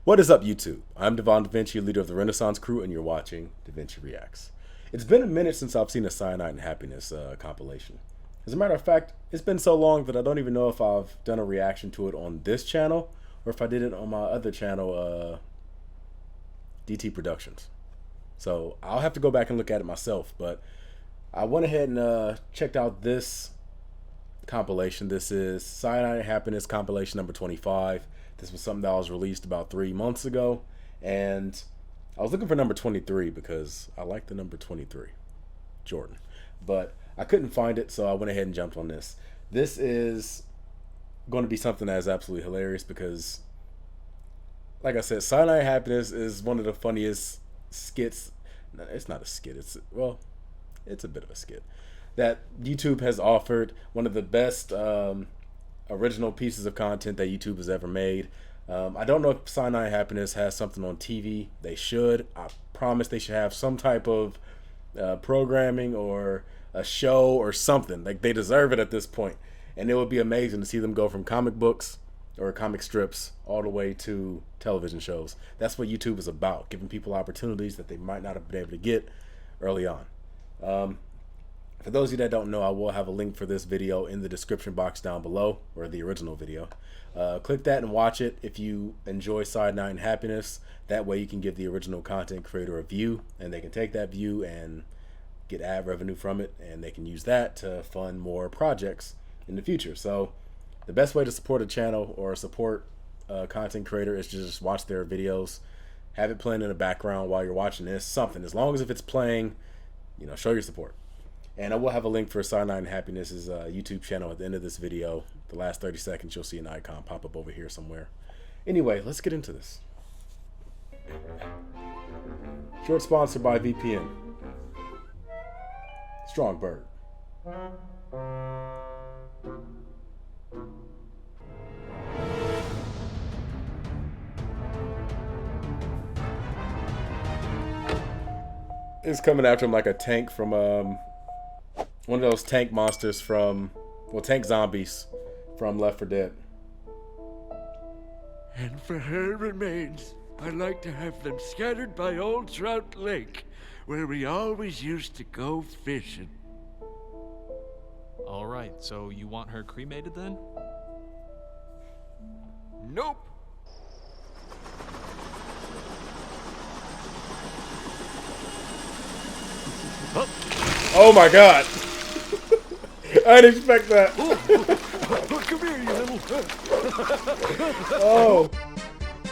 What is up, YouTube? I'm Devon DaVinci, leader of the Renaissance crew, and you're watching DaVinci Reacts. It's been a minute since I've seen a Cyanide and Happiness compilation. As a matter of fact, it's been so long that I don't even know if I've done a reaction to it on this channel or if I did it on my other channel, DT Productions. So I'll have to go back and look at it myself, but I went ahead and checked out this compilation. This is Cyanide and Happiness compilation number 25. This was something that was released about 3 months ago, and I was looking for number 23 because I like the number 23, Jordan, but I couldn't find it, so I went ahead and jumped on this. This is going to be something that is absolutely hilarious because, like I said, Cyanide and Happiness is one of the funniest skits. No, it's not a skit. It's a bit of a skit that YouTube has offered. One of the best original pieces of content that YouTube has ever made. I don't know if Cyanide and Happiness has something on TV. They should. I promise they should have some type of programming or a show or something. Like, they deserve it at this point. And it would be amazing to see them go from comic books or comic strips all the way to television shows. That's what YouTube is about, giving people opportunities that they might not have been able to get early on. For those of you that don't know, I will have a link for this video in the description box down below, or the original video. Click that and watch it if you enjoy Cyanide and Happiness. That way you can give the original content creator a view, and they can take that view and get ad revenue from it, and they can use that to fund more projects in the future. So the best way to support a channel or support a content creator is to just watch their videos, have it playing in the background while you're watching this, something. As long as if it's playing, you know, show your support. And I will have a link for Cyanide and Happiness's YouTube channel at the end of this video. The last 30 seconds, you'll see an icon pop up over here somewhere. Anyway, let's get into this. Short sponsored by VPN. Strong Bird. It's coming after him like a tank from one of those tank monsters from, well, tank zombies from Left 4 Dead. And for her remains, I'd like to have them scattered by Old Trout Lake, where we always used to go fishing. All right, so you want her cremated then? Nope. Oh my God! I didn't expect that. Come here, you little... Oh,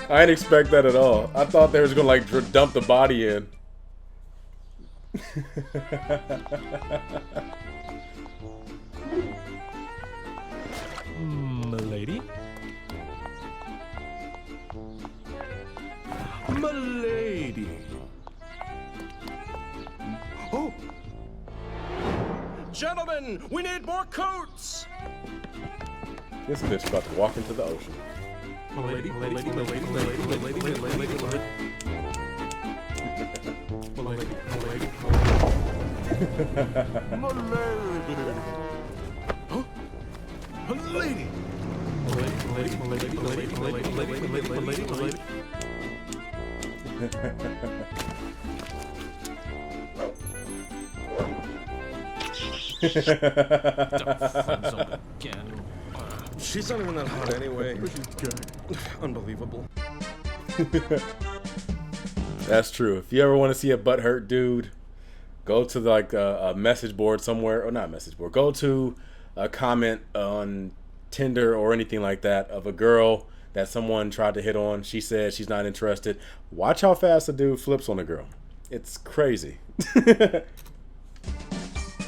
I didn't expect that at all. I thought they was gonna like dump the body in. Milady? Milady. Oh! Gentlemen, we need more coats! This bitch about to walk into the ocean. Milady, milady, milady, milady, milady, milady, milady, milady. Milady, milady. Milady. Huh? Milady. Milady, milady, milady, milady, milady, milady, milady, milady. Again. She's not even that hot anyway. Unbelievable. That's true. If you ever want to see a butthurt dude, go to like a message board somewhere, or not message board. Go to a comment on Tinder or anything like that of a girl that someone tried to hit on. She said she's not interested. Watch how fast a dude flips on a girl. It's crazy.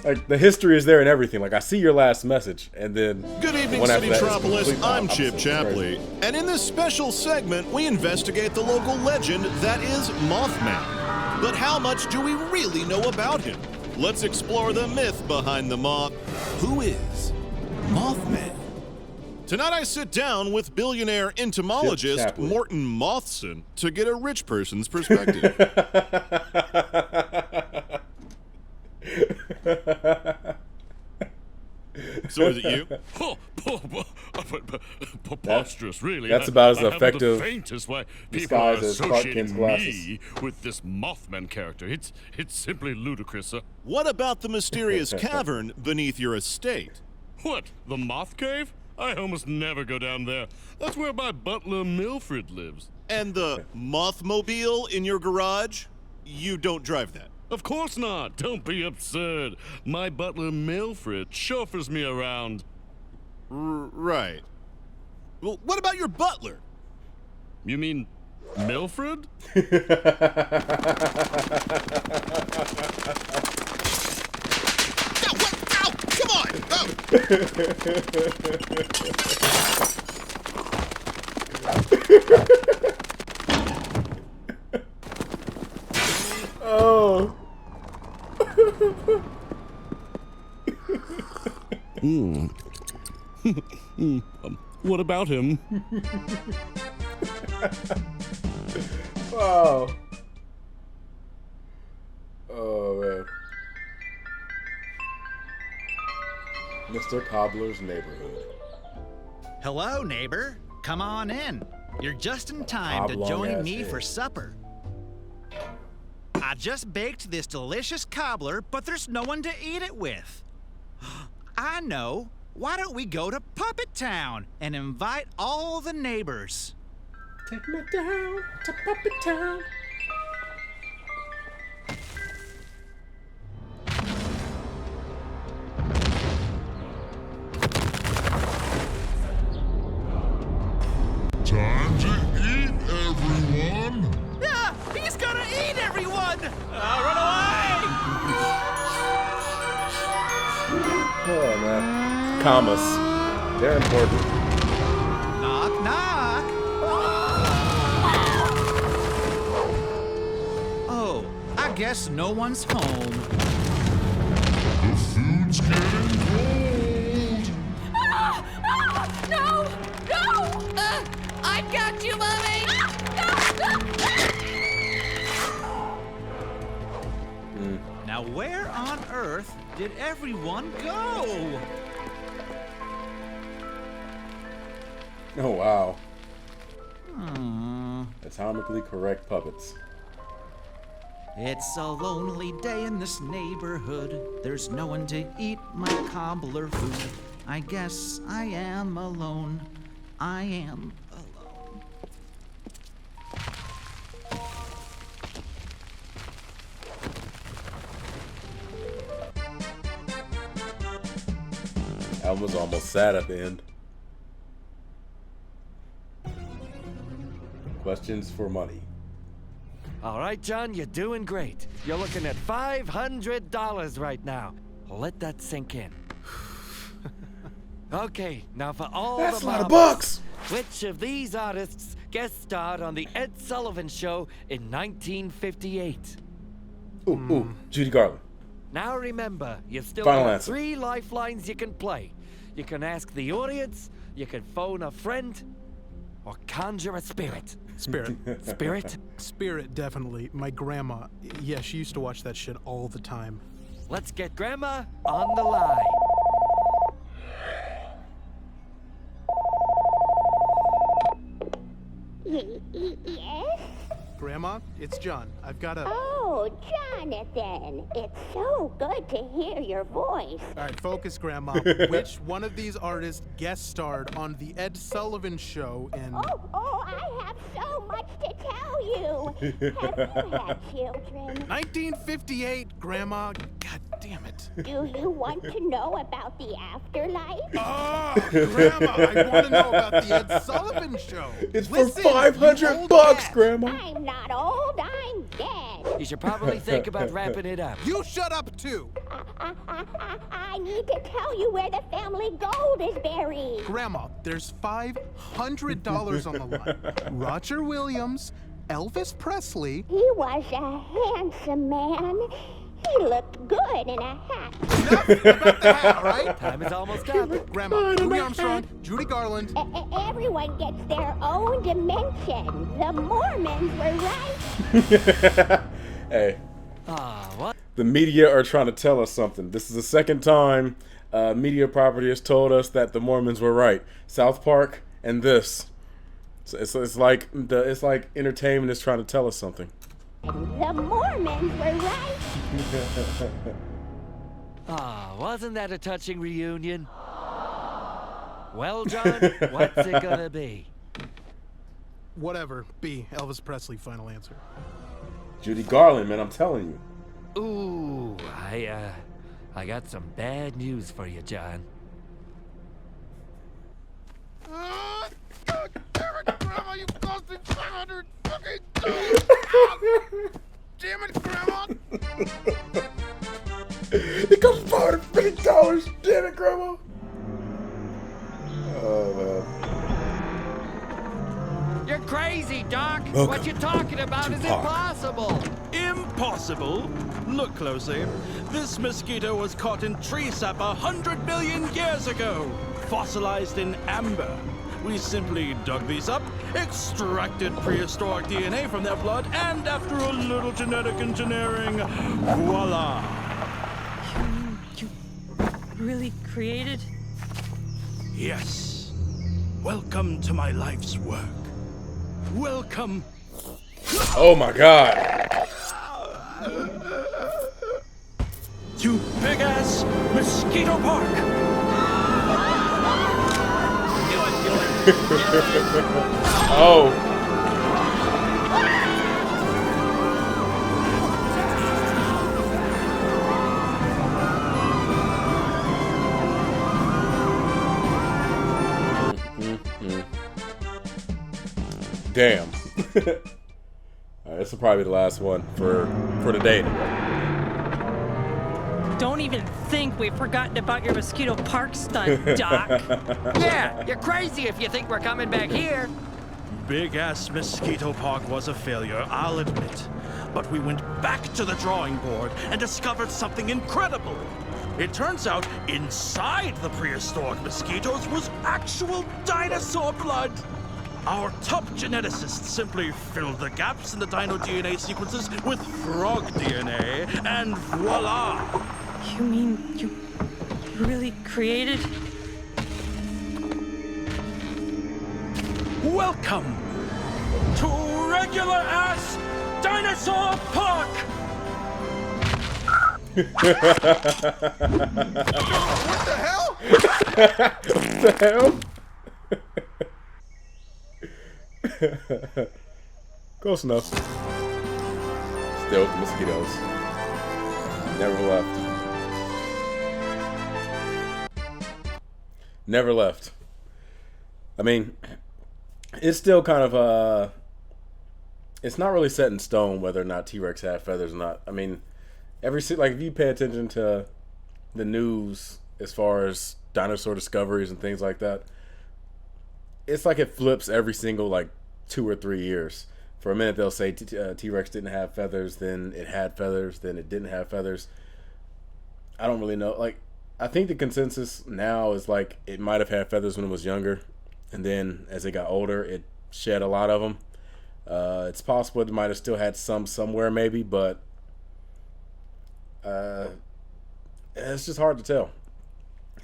Like, the history is there and everything. Like, I see your last message, and then Good evening, one after that is Citytropolis. complete I'm opposite. Chip It's Chapley, crazy. and in this special segment, we investigate the local legend that is Mothman. But how much do we really know about him? Let's explore the myth behind the moth. Who is Mothman? Tonight I sit down with billionaire entomologist Chapley. Morton Mothson to get a rich person's perspective. So is it you? Preposterous, really. That's about as I haven't effective the faintest why people disguise are as Clark associating Kent's glasses. me with this Mothman character. It's simply ludicrous, sir. What about the mysterious cavern beneath your estate? What, the Moth Cave? I almost never go down there. That's where my butler Milfred lives. And the Mothmobile in your garage? You don't drive that. Of course not. Don't be absurd. My butler Milfred chauffeurs me around. Right. Well, what about your butler? You mean Milfred? Ow, what? Ow! Come on! Oh. What about him? Wow. Oh, man. Mr. Cobbler's neighborhood. Hello, neighbor. Come on in. You're just in time to join me for supper. I just baked this delicious cobbler, but there's no one to eat it with. I know. Why don't we go to Puppet Town and invite all the neighbors? Take me down to Puppet Town. Time to eat, everyone! Ah, he's gonna eat everyone! Run away! Oh, man. Commas. They're important. Knock, knock. Oh, I guess no one's home. The food's getting cold! No! No! I've got you, Mommy! Now where on earth did everyone go? Oh, wow. Atomically correct puppets. It's a lonely day in this neighborhood. There's no one to eat my cobbler food. I guess I am alone. I am alone. That was almost sad at the end. Questions for money. All right, John, you're doing great. You're looking at $500 right now. Let that sink in. Okay, now for all That's the a lot of marbles, bucks! which of these artists guest starred on the Ed Sullivan Show in 1958? Ooh, Judy Garland. Now remember, you've still Final got answer. 3 lifelines you can play. You can ask the audience, you can phone a friend, or conjure a spirit. Spirit. Spirit? Spirit, definitely. My grandma, yeah, she used to watch that shit all the time. Let's get Grandma on the line. Yes? Grandma, it's John. I've got a... Oh, Jonathan. It's so good to hear your voice. All right, focus, Grandma. Which one of these artists guest starred on the Ed Sullivan Show in... Oh, I have so much to tell you. Have you had children? 1958, Grandma. God damn it. Do you want to know about the afterlife? Oh, Grandma, I want to know about the Ed Sullivan Show. It's Listen, for you $500, old bat. Grandma. I'm not old, I'm dead. You should probably think about wrapping it up. You shut up, too. I need to tell you where the family gold is buried. Grandma, there's $500 on the line. Roger Williams, Elvis Presley. He was a handsome man. He looked good in a hat. Enough about the hat, right? Time is almost up. Grandma, Louis Armstrong, Judy Garland. Everyone gets their own dimension. The Mormons were right. Hey, Ah, what? the media are trying to tell us something. This is the second time media property has told us that the Mormons were right. South Park and this. So it's like entertainment is trying to tell us something. The Mormons were right. Ah, wasn't that a touching reunion? Well, John, what's it gonna be? Whatever. B. Elvis Presley. Final answer. Judy Garland, man, I'm telling you. Ooh, I got some bad news for you, John. Damn it, Grandma! You cost me 500 fucking Damn it, Grandma! It costs $450. Damn it, Grandma. Oh man. You're crazy, Doc. Welcome What you're talking about is Park. impossible. Impossible? Look closely. This mosquito was caught in tree sap 100 million years ago, fossilized in amber. We simply dug these up, extracted prehistoric DNA from their blood, and after a little genetic engineering, voila! You really created? Yes. Welcome to my life's work. Welcome. Oh my God. To Big Ass Mosquito Park. Oh. Damn. All right, this will probably be the last one for today. Don't even think we've forgotten about your Mosquito Park stunt, Doc. Yeah, you're crazy if you think we're coming back here. Big Ass Mosquito Park was a failure, I'll admit. But we went back to the drawing board and discovered something incredible. It turns out inside the prehistoric mosquitoes was actual dinosaur blood. Our top geneticists simply filled the gaps in the dino DNA sequences with frog DNA, and voila! You mean you really created? Welcome to regular ass Dinosaur Park! What the hell? What the hell? Close enough. Still with the mosquitoes. Never left. Never left. I mean, it's still kind of it's not really set in stone whether or not T-Rex had feathers or not. I mean, like if you pay attention to the news as far as dinosaur discoveries and things like that, it's like it flips every single like 2 or 3 years. For a minute they'll say T-Rex didn't have feathers, then it had feathers, then it didn't have feathers. I don't really know. Like, I think the consensus now is like it might have had feathers when it was younger, and then as it got older it shed a lot of them. It's possible it might have still had some somewhere maybe, but it's just hard to tell.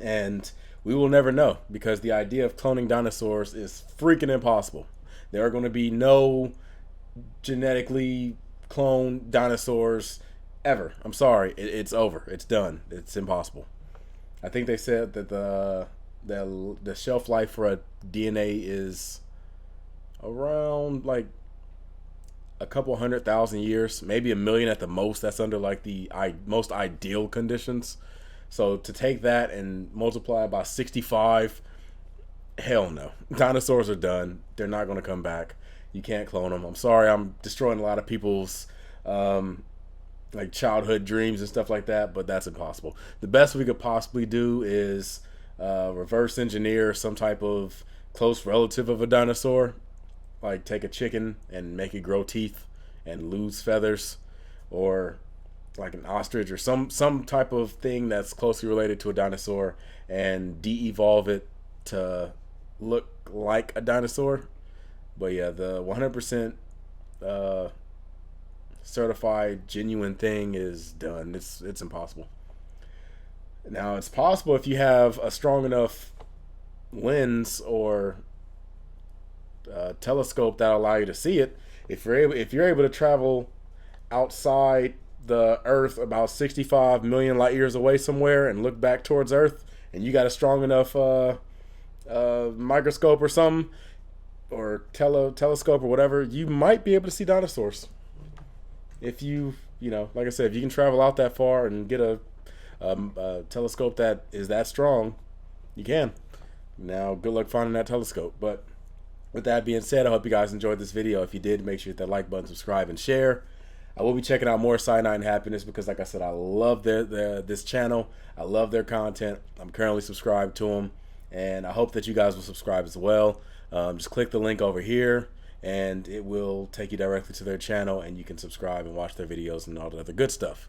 And we will never know, because the idea of cloning dinosaurs is freaking impossible. There are going to be no genetically cloned dinosaurs ever. I'm sorry. It's over. It's done. It's impossible. I think they said that the shelf life for a DNA is around like a couple 100,000 years, maybe 1 million at the most. That's under like the most ideal conditions. So to take that and multiply it by 65, hell no. Dinosaurs are done. They're not going to come back. You can't clone them. I'm sorry, I'm destroying a lot of people's like childhood dreams and stuff like that, but that's impossible. The best we could possibly do is reverse engineer some type of close relative of a dinosaur, like take a chicken and make it grow teeth and lose feathers, or like an ostrich or some type of thing that's closely related to a dinosaur, and de-evolve it to look like a dinosaur. But yeah, the 100% certified genuine thing is done. It's impossible. Now, it's possible if you have a strong enough lens or telescope that'll allow you to see it. If you're able to travel outside the Earth about 65 million light years away somewhere and look back towards Earth, and you got a strong enough microscope or something, or telescope or whatever, you might be able to see dinosaurs. If you know, like I said, if you can travel out that far and get a telescope that is that strong, you can. Now, good luck finding that telescope. But with that being said, I hope you guys enjoyed this video. If you did, make sure you hit that like button, subscribe, and share. I will be checking out more Cyanide and Happiness because, like I said, I love this channel. I love their content. I'm currently subscribed to them, and I hope that you guys will subscribe as well. Just click the link over here, and it will take you directly to their channel, and you can subscribe and watch their videos and all the other good stuff.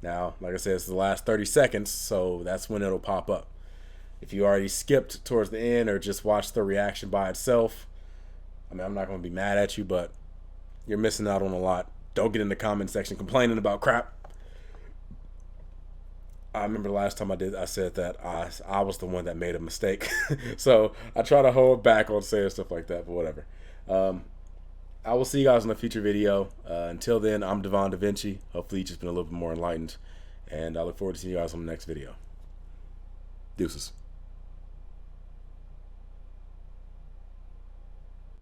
Now, like I said, it's the last 30 seconds, so that's when it'll pop up. If you already skipped towards the end or just watched the reaction by itself, I mean, I'm not going to be mad at you, but you're missing out on a lot. Don't get in the comment section complaining about crap. I remember the last time I said that I was the one that made a mistake. So I try to hold back on saying stuff like that, but whatever. I will see you guys in a future video. Until then, I'm Devon DaVinci. Hopefully you've just been a little bit more enlightened. And I look forward to seeing you guys on the next video. Deuces.